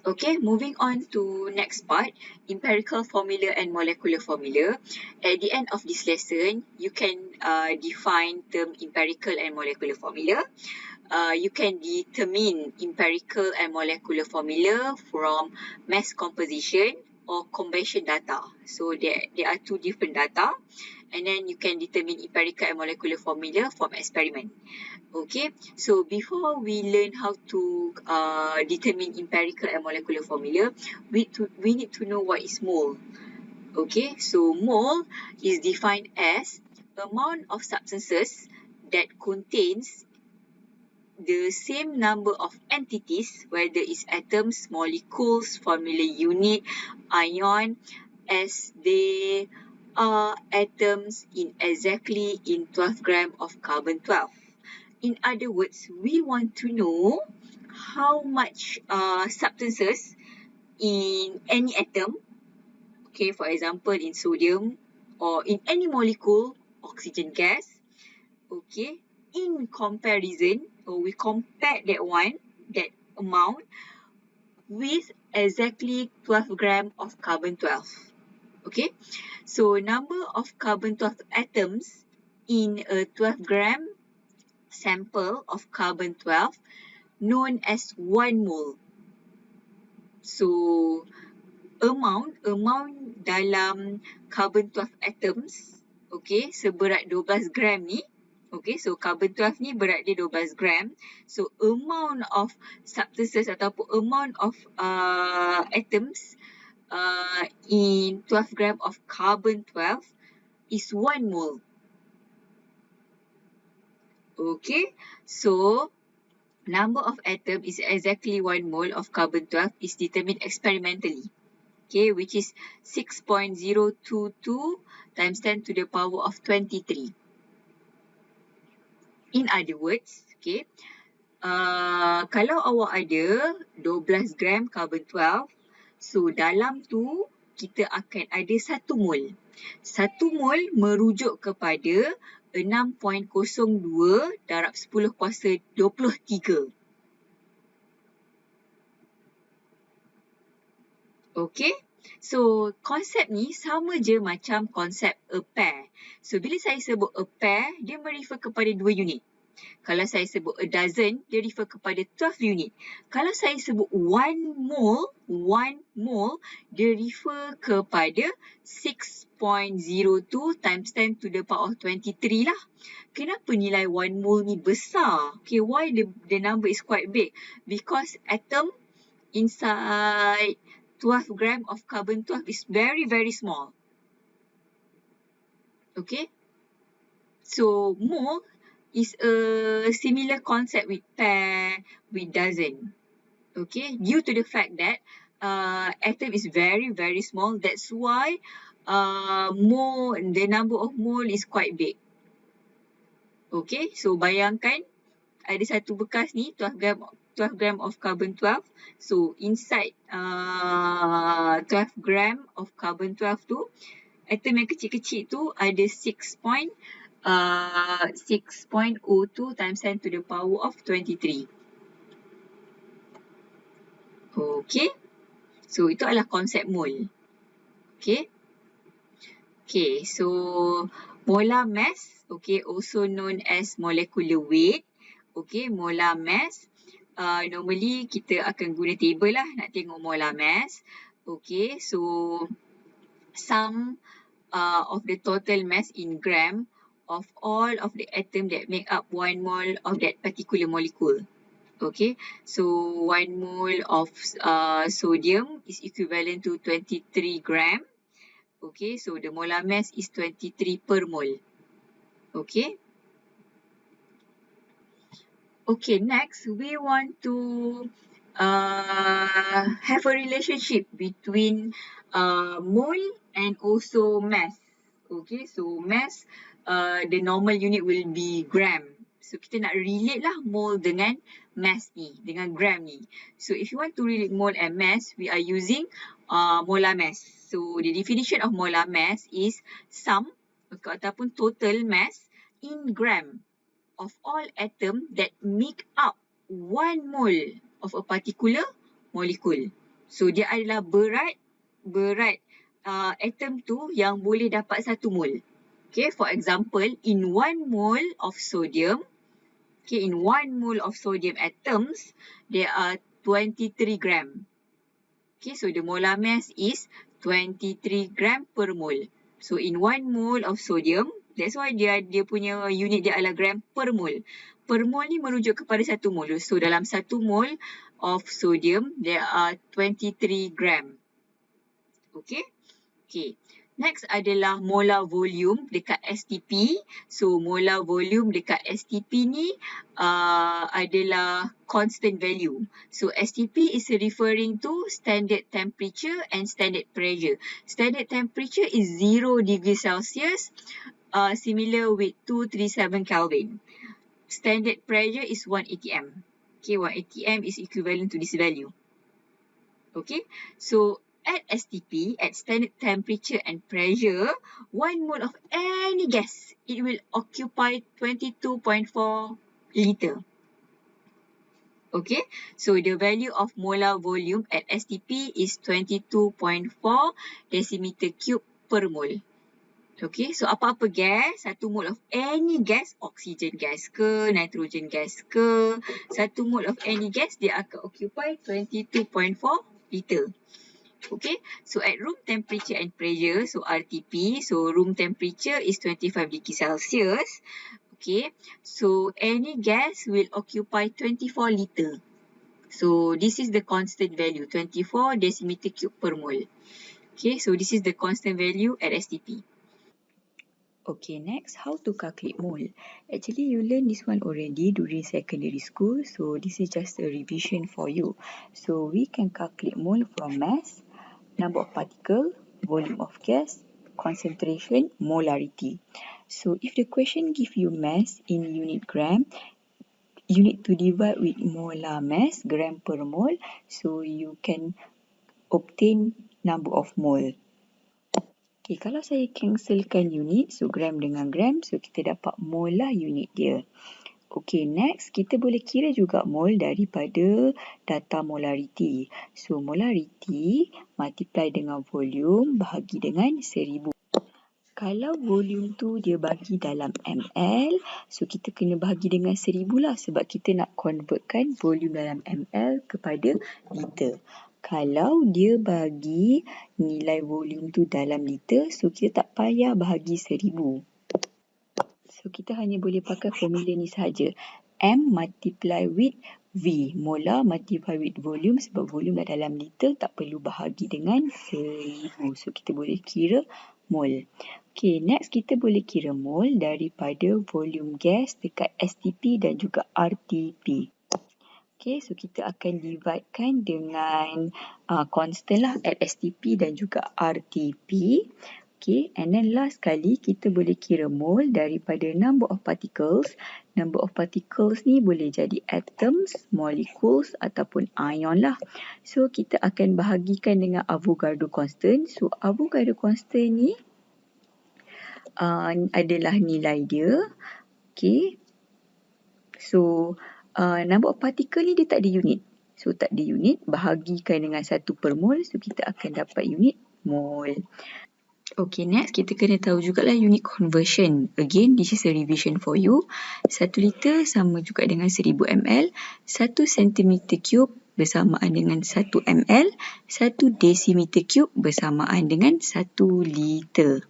Okay, moving on to next part, empirical formula and molecular formula. At the end of this lesson, you can define term empirical and molecular formula. You can determine empirical and molecular formula from mass composition or convention data. So there are two different data, and then you can determine empirical and molecular formula from experiment. Okay, so before we learn how to determine empirical and molecular formula, we need to know what is mole. Okay, so mole is defined as amount of substances that contains the same number of entities, whether it's atoms, molecules, formula unit, ion, as they are atoms in 12 gram of carbon-12. In other words, we want to know how much substances in any atom, okay, for example, in sodium or in any molecule, oxygen gas, okay, in comparison, or we compare that amount with exactly 12 gram of carbon-12, okay. So number of carbon-12 atoms in a 12 gram sample of carbon-12 known as 1 mole. So amount dalam carbon-12 atoms, okay, seberat 12 gram ni, okay, so carbon-12 ni berat dia 12 gram. So amount of substances ataupun amount of atoms in 12 gram of carbon-12 is 1 mole. Okay, so number of atom is exactly 1 mole of carbon-12 is determined experimentally, okay, which is 6.022 times 10 to the power of 23. In other words, okay, kalau awak ada 12 gram carbon-12, so dalam tu kita akan ada 1 mol. 1 mol merujuk kepada 6.02 darab 10 kuasa 23. Okay, so konsep ni sama je macam konsep a pair. So bila saya sebut a pair, dia merefer kepada 2 unit. Kalau saya sebut a dozen, dia refer kepada 12 unit. Kalau saya sebut 1 mole, dia refer kepada 6.02 times 10 to the power of 23 lah. Kenapa nilai 1 mole ni besar? Okay, why the number is quite big? Because atom inside 12 gram of carbon-12 is very, very small. Okay, so mole is a similar concept with pair, with dozen. Okay, due to the fact that atom is very, very small, that's why the number of mole is quite big. Okay, so bayangkan ada satu bekas ni 12 gram of carbon-12. So inside 12 gram of carbon-12 tu, atom yang kecil-kecil tu ada 6.02 times 10 to the power of 23. Okay, so itu adalah konsep mole. Okay, so molar mass, okay, also known as molecular weight. Okay, molar mass, normally kita akan guna table lah nak tengok molar mass. Okay, so sum of the total mass in gram of all of the atom that make up 1 mole of that particular molecule. Okay, so 1 mole of sodium is equivalent to 23 gram. Okay, so the molar mass is 23 per mole. Okay. Okay, next we want to have a relationship between mole and also mass. Okay, so mass, the normal unit will be gram. So kita nak relate lah mole dengan mass ni, dengan gram ni. So if you want to relate mole and mass, we are using molar mass. So the definition of molar mass is sum ataupun total mass in gram of all atom that make up 1 mole of a particular molecule. So dia adalah berat atom tu yang boleh dapat 1 mol. Okay, for example, in 1 mole of sodium, okay, in 1 mole of sodium atoms, there are 23 gram. Okay, so the molar mass is 23 gram per mole. So in 1 mole of sodium, that's why dia punya unit dia adalah gram per mole. Per mole ni merujuk kepada 1 mole. So dalam 1 mole of sodium, there are 23 gram. Okay. Okay. Next adalah molar volume dekat STP. So molar volume dekat STP ni adalah constant value. So STP is referring to standard temperature and standard pressure. Standard temperature is 0 degree Celsius, similar with 237 Kelvin. Standard pressure is 1 atm. Okay, 1 atm is equivalent to this value. Okay, so at STP, at standard temperature and pressure, 1 mole of any gas, it will occupy 22.4 liter. Okay, so the value of molar volume at STP is 22.4 decimeter cube per mole. Okay, so apa-apa gas, 1 mole of any gas, oxygen gas ke, nitrogen gas ke, 1 mole of any gas, dia akan occupy 22.4 liter. Okay, so at room temperature and pressure, so RTP, so room temperature is 25 degree Celsius. Okay, so any gas will occupy 24 liter. So this is the constant value, 24 decimeter cube per mole. Okay, so this is the constant value at STP. Okay, next, how to calculate mole. Actually, you learned this one already during secondary school, so this is just a revision for you. So we can calculate mole from mass, number of particle, volume of gas, concentration, molarity. So if the question give you mass in unit gram, you need to divide with molar mass, gram per mole, so you can obtain number of mole. Okay, kalau saya cancelkan unit, so gram dengan gram, so kita dapat mole lah unit dia. Okay, next kita boleh kira juga mole daripada data molarity. So molarity multiply dengan volume bahagi dengan 1000. Kalau volume tu dia bagi dalam ml, so kita kena bahagi dengan 1000 lah sebab kita nak convertkan volume dalam ml kepada liter. Kalau dia bagi nilai volume tu dalam liter, so kita tak payah bahagi 1000. So kita hanya boleh pakai formula ni sahaja. M multiply with V. Molar multiply with volume sebab volume dah dalam liter, tak perlu bahagi dengan 1000. So kita boleh kira mole. Okay, next kita boleh kira mole daripada volume gas dekat STP dan juga RTP. Okay, so kita akan dividekan dengan constant lah at STP dan juga RTP. Okay, and then last kali kita boleh kira mole daripada number of particles. Number of particles ni boleh jadi atoms, molecules ataupun ion lah. So kita akan bahagikan dengan Avogadro constant. So Avogadro constant ni adalah nilai dia. Okay, so number of particle ni dia tak ada unit. So tak ada unit, bahagikan dengan 1 per mole. So kita akan dapat unit mole. Okay, next kita kena tahu jugalah unit conversion. Again, this is a revision for you. 1 liter sama juga dengan 1000 ml. 1 centimeter cube bersamaan dengan 1 ml. 1 decimeter cube bersamaan dengan 1 liter.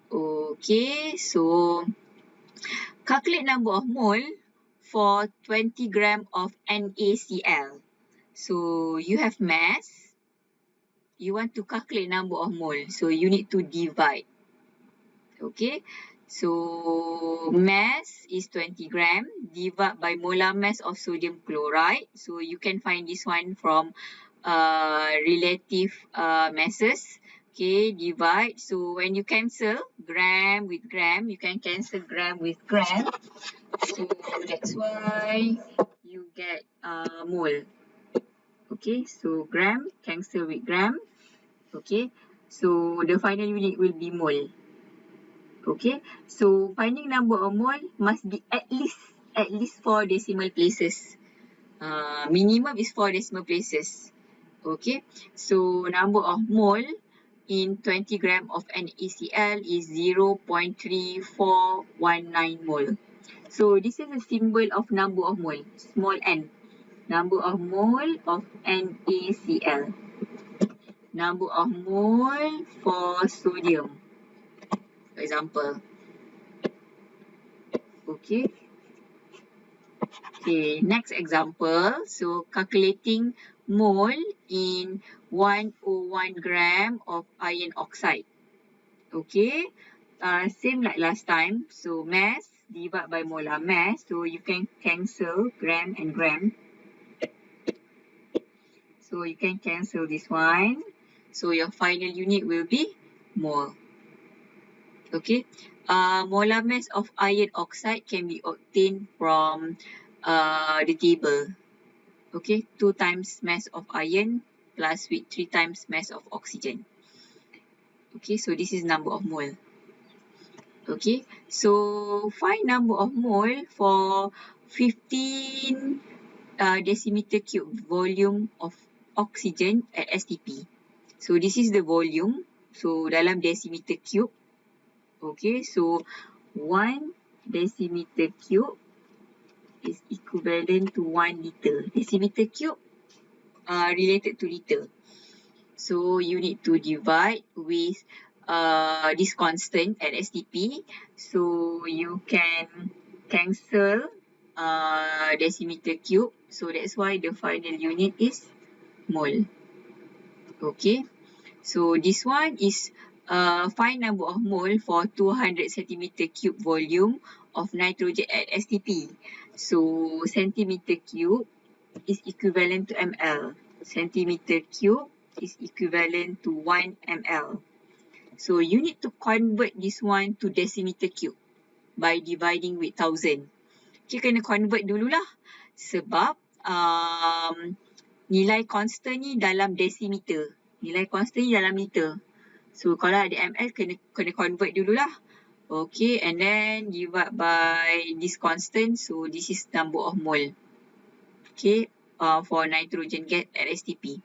Okay, so calculate number of mole for 20 gram of NaCl. So you have mass. You want to calculate number of mole, so you need to divide. Okay, so mass is 20 gram, divide by molar mass of sodium chloride. So you can find this one from relative masses. Okay, divide. So when you cancel gram with gram, you can cancel gram with gram. So that's why you get mole. Okay, so gram cancel with gram. Okay, so the final unit will be mole. Okay, so finding number of mole must be at least 4 decimal places. Minimum is 4 decimal places. Okay, so number of mole in 20 gram of NaCl is 0.3419 mole. So this is a symbol of number of mole, small n. Number of mole of NaCl. Number of mole for sodium, for example. Okay. Okay, next example. So calculating mole in 101 gram of iron oxide. Okay, same like last time. So mass divided by molar mass. So you can cancel gram and gram. So you can cancel this one. So your final unit will be mole. Okay, molar mass of iron oxide can be obtained from the table. Okay, 2 times mass of iron plus with 3 times mass of oxygen. Okay, so this is number of mole. Okay, so find number of mole for 15 decimeter cube volume of oxygen at STP. So this is the volume. So dalam decimeter cube. Okay, so 1 decimeter cube is equivalent to 1 liter. Decimeter cube related to liter. So you need to divide with this constant at STP. So you can cancel decimeter cube. So that's why the final unit is mole. Okay. So this one is find number of mole for 200 centimeter cube volume of nitrogen at STP. So centimeter cube is equivalent to ml. Centimeter cube is equivalent to 1 ml. So you need to convert this one to decimeter cube by dividing with 1000. Okay, kena convert dululah sebab nilai constant ni dalam decimeter. Nilai constant ni dalam liter. So kalau ada ml kena convert dululah. Okay, and then divide by this constant. So this is number of mole. Okay, for nitrogen gas at STP.